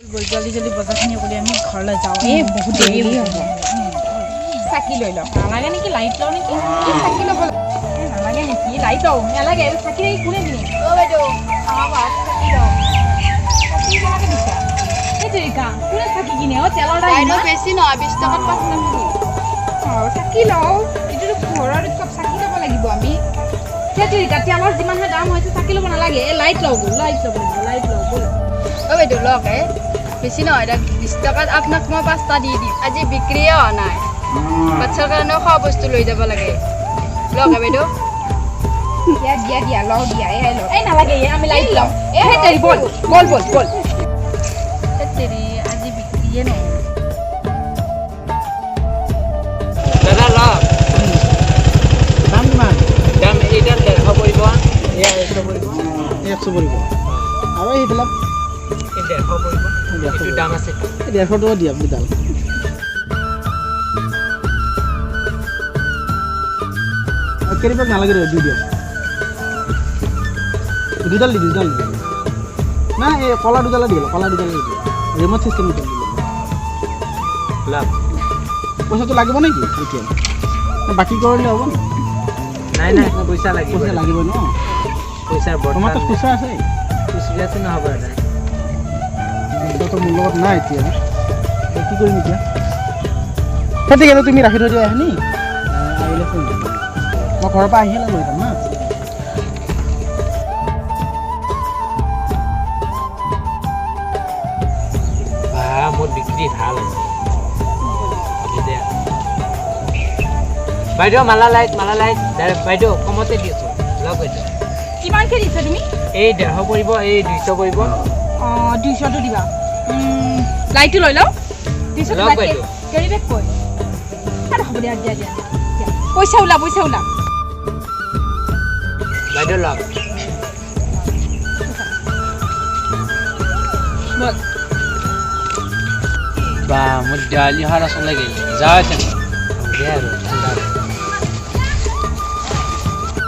জলদি জলদি বজাৰখিনি কৰি আমি ঘৰলৈ যাওঁ এই বহুত দেৰি হ'ব চাকি লৈ লওঁ নালাগে নেকি লাইট লওঁ নেকি চাকি ল'ব নালাগে নেকি লাইট লওঁ নালাগে চাকি কোনে দিম বাইদেউ চাকি লওঁ চাকি কেনেকৈ দিছা এই দেৰিকা কোনে চাকি কিনে তেলৰ দাম বেছি নহয় 20 টকাত 5 টাকা চাকি লওঁ এইটোতো ঘৰৰ চব চাকি ল'ব লাগিব আমি দেৰিকা তেলৰ যিমানহে দাম হৈছে চাকি ল'ব নালাগে এই লাইট লওঁ লাইট ল'ব লাইট লওঁ বাইদেউ লওক বেছি নহয় 20 টকাত আপোনাক মই 5টা দি দিম আজি বিক্ৰীয়ে হোৱা নাই বাচ্চাৰ কাৰণেও খোৱা বস্তু লৈ যাব লাগে লওক বাইদেউ দিয়া লওঁ দিয়া এই নালাগে আমি লাইট লওঁ বল আজি বিক্ৰীয়ে নাই দাদা লওক দাম কিমান দাম এইটা 150 পৰিব এয়া 100 পৰিব 100 পৰিব আৰু এইবিলাক 150 পৰিব এইটো দাম আছে 150 টকা দিয়ক দুডাল কেৰিবেগ নালাগে দি দিয়ক দুডাল দি না এই কলা দুডাল দি ৰিমোট চিষ্টেম দি লাভ পইচাটো লাগিব নেকি এতিয়া বাকি কৰিলে হ'ব নাই পইচা লাগিব ন পইচা বৰ্তমান তো খুচৰা আছে খুচৰাটো নহ'ব দাদা তো মোৰ লগত নাই এতিয়া কি কৰিম এতিয়া ঠিক আছে তুমি ৰাখি থৈ দিয়া আহিনি আহিলে ফোন মই ঘৰৰ পৰা আহিলে লৈ যাম না মোৰ বিক্ৰী ভাল আছে বাইদেউ মালা লাইট বাইদেউ কমতে দি আছো লওক বাইদেউ কিমানকৈ দিছা তুমি এই 150 পৰিব এই 200 পৰিব 200টো দিবা লাইটটো লৈ লওঁ 200 লওক বাইদেউ কেৰিবেগ কৈ আৰু হ'ব দিয়া পইচা ওলা বাইদেউ লওক বল বা মোৰ দেৱালী অহাৰ আচল লাগে যাওঁ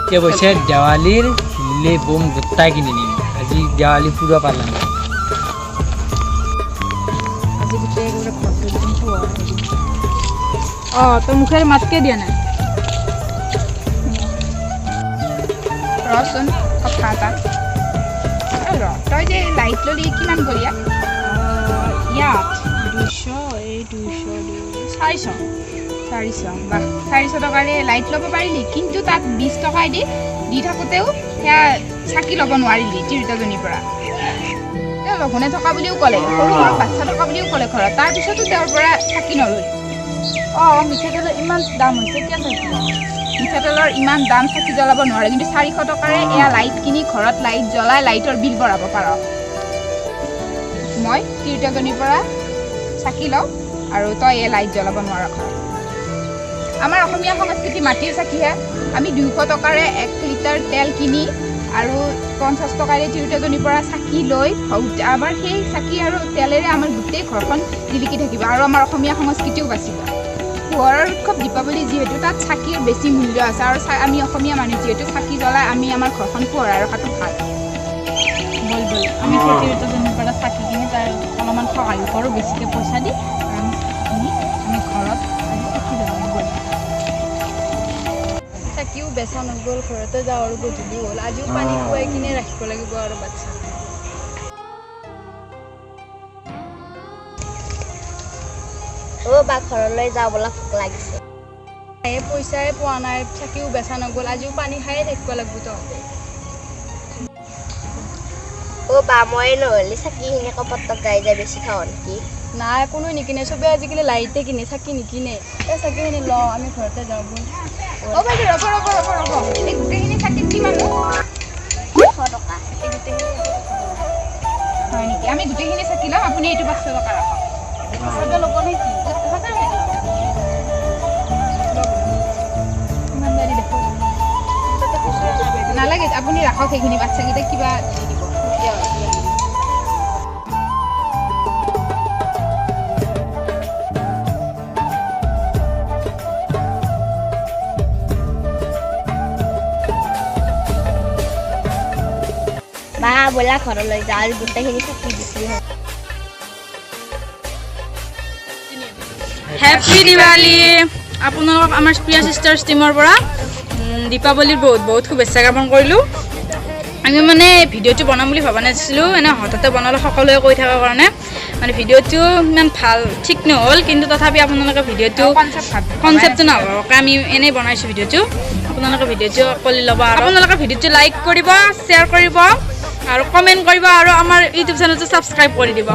কে বলছে দেৱালীৰ লে বোম গোটাই কিনি নিম আজি দেৱালী পুৰা পালাম আজি গোটেই তো মুখেৰে মাতকে দিয়া নাই ৰচোন কথা এটা তই যে লাইট ললি কিমান গ'ল ইয়াত 200 এই 400 বা 400 টকাৰে লাইট ল'ব পাৰিলি কিন্তু তাত 20 টকাই দি থাকোঁতেও সেয়া চাকি ল'ব নোৱাৰিলি তিৰোতাজনীৰ পৰা তেওঁ লঘোণে থকা বুলিও ক'লে সৰু সৰু বাচ্ছা থকা বুলিও ক'লে ঘৰত তাৰপিছতো তেওঁৰ পৰা চাকি নল'লি মিঠাতেলৰ ইমান দাম হৈছে কিয় চাকি মিঠাতেলৰ ইমান দাম চাকি জ্বলাব নোৱাৰে কিন্তু 400 টকাৰে এয়া লাইট কিনি ঘৰত লাইট জ্বলাই লাইটৰ বিল ভৰাব পাৰ মই তিৰোতাজনীৰ পৰা চাকি লওঁ আৰু তই এই লাইট জ্বলাব নোৱাৰ ঘৰত আমাৰ অসমীয়া সংস্কৃতি মাটিৰ চাকিহে আমি 200 টকাৰে 1 লিটাৰ তেল কিনি আৰু 50 টকাৰে তিৰোতাজনীৰ পৰা চাকি লৈ আমাৰ সেই চাকি আৰু তেলেৰে আমাৰ গোটেই ঘৰখন জিলিকি থাকিব আৰু আমাৰ অসমীয়া সংস্কৃতিও বাচিব পোহৰৰ উৎসৱ দীপাৱলী যিহেতু তাত চাকিৰ বেছি মূল্য আছে আৰু আমি অসমীয়া মানুহ যিহেতু চাকি জ্বলাই আমি আমাৰ ঘৰখন পোহৰাই ৰখাটো ভাল বল আমি তিৰোতাজনীৰ পৰা চাকি কিনি তাৰ অলপমান সহায় কৰোঁ বেছিকৈ পইচা দি আৰু আমি ঘৰত চাকি জ্বলাম চাকিও বেচা নগ'ল ঘৰতে যাওঁ আৰু গধূলি হ'ল আজিও পানী খুৱাই কিনে ৰাখিব লাগিব আৰু বাচ্ছা বা ঘৰলৈ যাওঁ বোলা ভোক লাগিছে এই পইচাই পোৱা নাই চাকিও বেচা নগ'ল আজিও পানী খায়ে থাকিব লাগিব তহঁতে বা মই নহ'লে চাকিখিনি কপতক গাই যায় বেছি খাওঁ নেকি নাই কোনো নিকিনে চবে আজিকালি লাইটে কিনে চাকি নিকিনে এই চাকিখিনি লওঁ আমি ঘৰতে যাওঁ বাইদেউ ৰ'ব এই গোটেইখিনি চাকিত কিমান 100 টকা এই গোটেইখিনি হয় নেকি আমি গোটেইখিনি চাকি লওঁ আপুনি এইটো 500 টকা ৰাখক ল'ব নেকি নালাগে আপুনি ৰাখক সেইখিনি বাচ্চাকেইটাক কিবা দি দিব বা ব'লা ঘৰলৈ যাওঁ আৰু গোটেইখিনি চাকি বিক্ৰী হয় হেপী দিৱালী আপোনালোকক আমাৰ প্ৰিয়া চিষ্টাৰ্ছ টিমৰ পৰা দীপাৱলীৰ বহুত শুভেচ্ছা জ্ঞাপন কৰিলোঁ আমি মানে ভিডিঅ'টো বনাম বুলি ভবা নাছিলোঁ এনে হঠাতে বনালোঁ সকলোৱে কৈ থকাৰ কাৰণে মানে ভিডিঅ'টো ইমান ভাল ঠিক নহ'ল কিন্তু তথাপি আপোনালোকে ভিডিঅ'টো কনচেপ্টটো নাভাবাকৈ আমি এনেই বনাইছোঁ ভিডিঅ'টো আপোনালোকে ভিডিঅ'টো কৰি ল'ব আৰু আপোনালোকে ভিডিঅ'টো লাইক কৰিব শ্বেয়াৰ কৰিব আৰু কমেণ্ট কৰিব আৰু আমাৰ ইউটিউব চেনেলটো ছাবস্ক্ৰাইব কৰি দিব